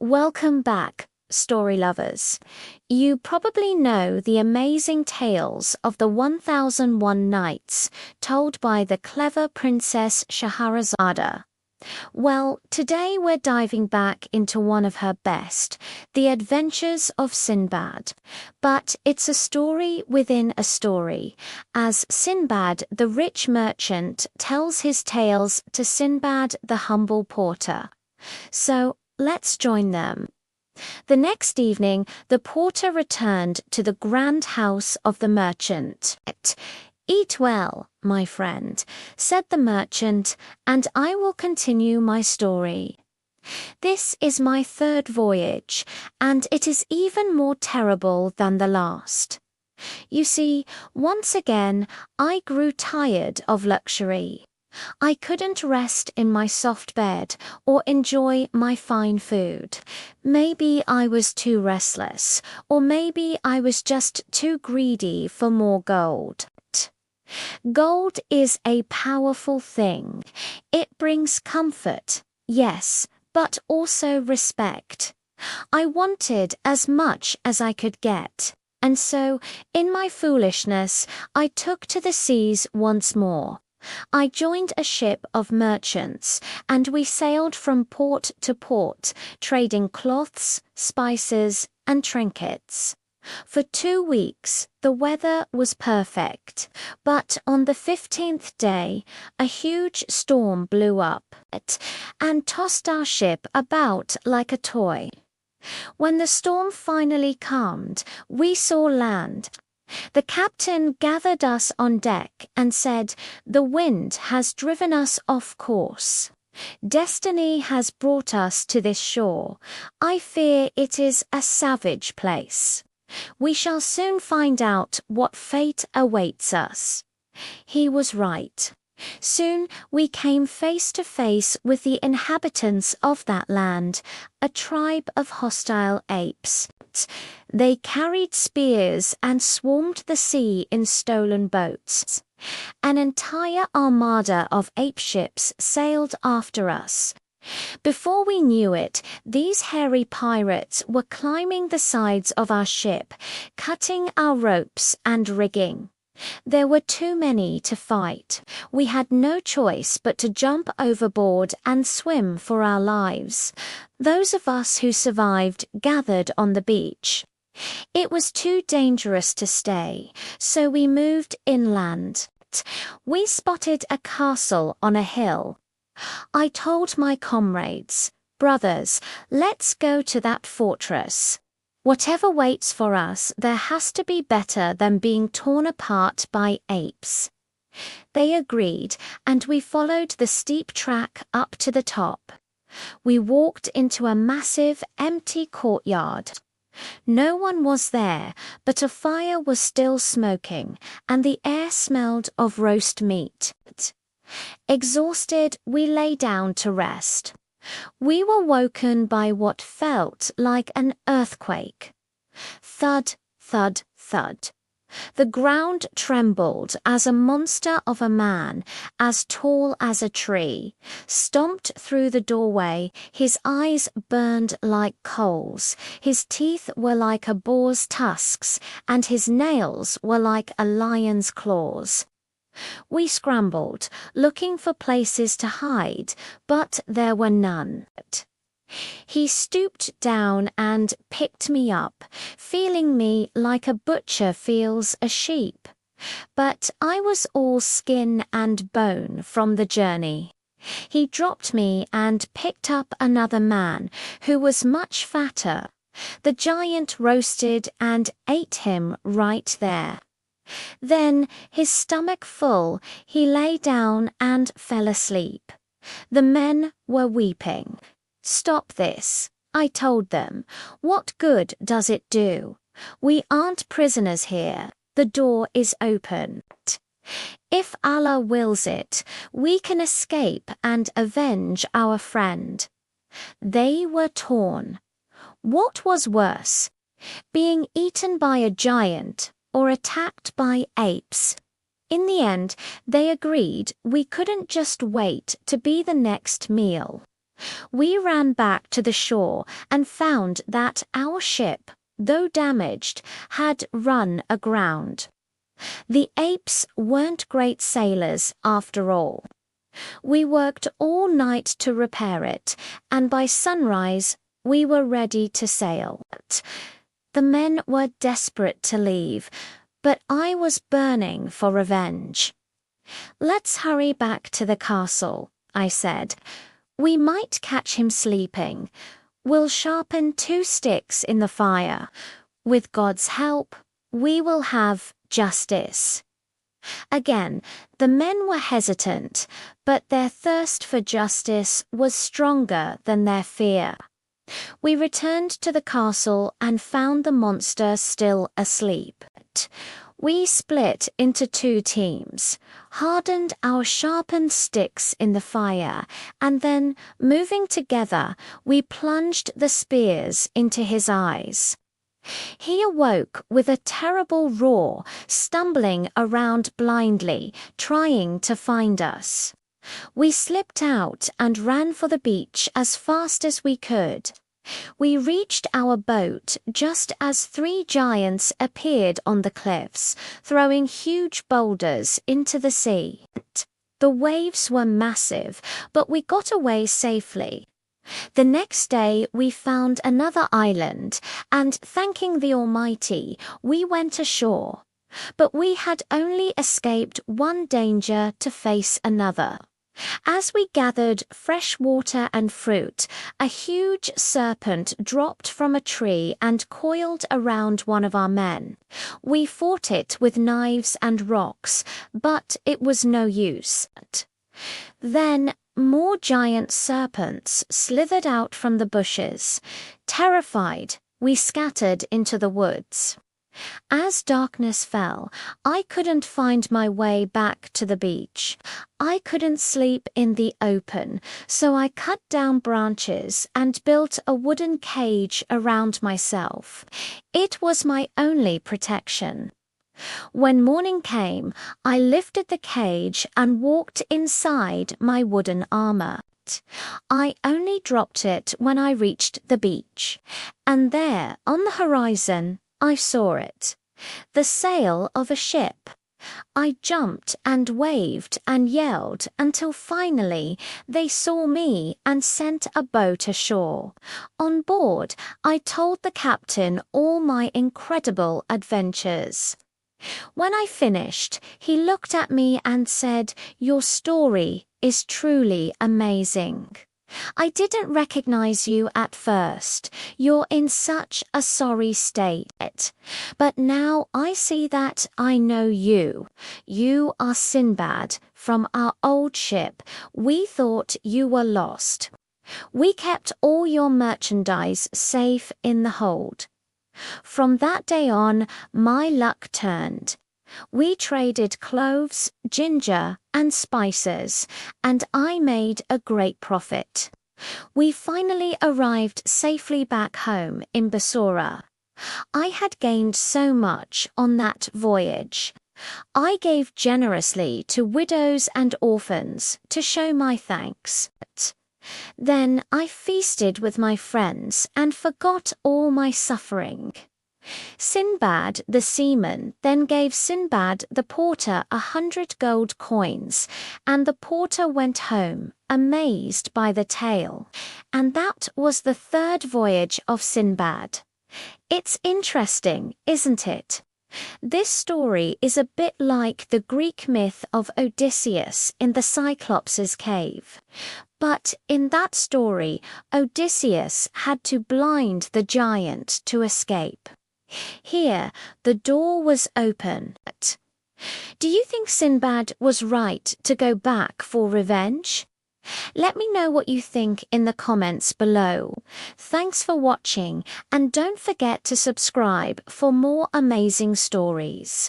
Welcome back, story lovers. You probably know the amazing tales of the 1001 Nights told by the clever Princess Scheherazade. Well, today we're diving back into one of her best, The Adventures of Sinbad. But it's a story within a story, as Sinbad the rich merchant tells his tales to Sinbad the humble porter. So, let's join them. The next evening, the porter returned to the grand house of the merchant. "Eat well, my friend," said the merchant, "and I will continue my story. This is my third voyage, and it is even more terrible than the last. You see, once again, I grew tired of luxury. I couldn't rest in my soft bed or enjoy my fine food. Maybe I was too restless, or maybe I was just too greedy for more gold. Gold is a powerful thing. It brings comfort, yes, but also respect. I wanted as much as I could get, and so, in my foolishness, I took to the seas once more. I joined a ship of merchants, and we sailed from port to port, trading cloths, spices, and trinkets. For 2 weeks, the weather was perfect, but on the 15th day, a huge storm blew up and tossed our ship about like a toy. When the storm finally calmed, we saw land. The captain gathered us on deck and said, "The wind has driven us off course. Destiny has brought us to this shore. I fear it is a savage place. We shall soon find out what fate awaits us." He was right. Soon we came face to face with the inhabitants of that land, a tribe of hostile apes. They carried spears and swarmed the sea in stolen boats. An entire armada of ape ships sailed after us. Before we knew it, these hairy pirates were climbing the sides of our ship, cutting our ropes and rigging. There were too many to fight. We had no choice but to jump overboard and swim for our lives. Those of us who survived gathered on the beach. It was too dangerous to stay, so we moved inland. We spotted a castle on a hill. I told my comrades, "Brothers, let's go to that fortress. Whatever waits for us, there has to be better than being torn apart by apes." They agreed, and we followed the steep track up to the top. We walked into a massive, empty courtyard. No one was there, but a fire was still smoking, and the air smelled of roast meat. Exhausted, we lay down to rest. We were woken by what felt like an earthquake. Thud, thud, thud. The ground trembled as a monster of a man, as tall as a tree, stomped through the doorway. His eyes burned like coals, his teeth were like a boar's tusks, and his nails were like a lion's claws. We scrambled, looking for places to hide, but there were none. He stooped down and picked me up, feeling me like a butcher feels a sheep. But I was all skin and bone from the journey. He dropped me and picked up another man, who was much fatter. The giant roasted and ate him right there. Then, his stomach full, he lay down and fell asleep. The men were weeping. "Stop this," I told them. "What good does it do? We aren't prisoners here. The door is open. If Allah wills it, we can escape and avenge our friend." They were torn. What was worse, being eaten by a giant or attacked by apes? In the end, they agreed we couldn't just wait to be the next meal. We ran back to the shore and found that our ship, though damaged, had run aground. The apes weren't great sailors after all. We worked all night to repair it, and by sunrise we were ready to sail. The men were desperate to leave, but I was burning for revenge. "Let's hurry back to the castle," I said. "We might catch him sleeping. We'll sharpen 2 sticks in the fire. With God's help, we will have justice." Again, the men were hesitant, but their thirst for justice was stronger than their fear. We returned to the castle and found the monster still asleep. We split into 2 teams, hardened our sharpened sticks in the fire, and then, moving together, we plunged the spears into his eyes. He awoke with a terrible roar, stumbling around blindly, trying to find us. We slipped out and ran for the beach as fast as we could. We reached our boat just as 3 giants appeared on the cliffs, throwing huge boulders into the sea. The waves were massive, but we got away safely. The next day we found another island, and thanking the Almighty, we went ashore. But we had only escaped one danger to face another. As we gathered fresh water and fruit, a huge serpent dropped from a tree and coiled around one of our men. We fought it with knives and rocks, but it was no use. Then more giant serpents slithered out from the bushes. Terrified, we scattered into the woods. As darkness fell, I couldn't find my way back to the beach. I couldn't sleep in the open, so I cut down branches and built a wooden cage around myself. It was my only protection. When morning came, I lifted the cage and walked inside my wooden armor. I only dropped it when I reached the beach, and there, on the horizon, I saw it. The sail of a ship. I jumped and waved and yelled until finally they saw me and sent a boat ashore. On board, I told the captain all my incredible adventures. When I finished, he looked at me and said, "Your story is truly amazing. I didn't recognize you at first. You're in such a sorry state. But now I see that I know you. You are Sinbad from our old ship. We thought you were lost. We kept all your merchandise safe in the hold." From that day on, my luck turned. We traded cloves, ginger, and spices, and I made a great profit. We finally arrived safely back home in Basora. I had gained so much on that voyage. I gave generously to widows and orphans to show my thanks. Then I feasted with my friends and forgot all my suffering. Sinbad the seaman then gave Sinbad the porter 100 gold coins, and the porter went home, amazed by the tale. And that was the third voyage of Sinbad. It's interesting, isn't it? This story is a bit like the Greek myth of Odysseus in the Cyclops' cave. But in that story, Odysseus had to blind the giant to escape. Here, the door was open. Do you think Sinbad was right to go back for revenge? Let me know what you think in the comments below. Thanks for watching, and don't forget to subscribe for more amazing stories.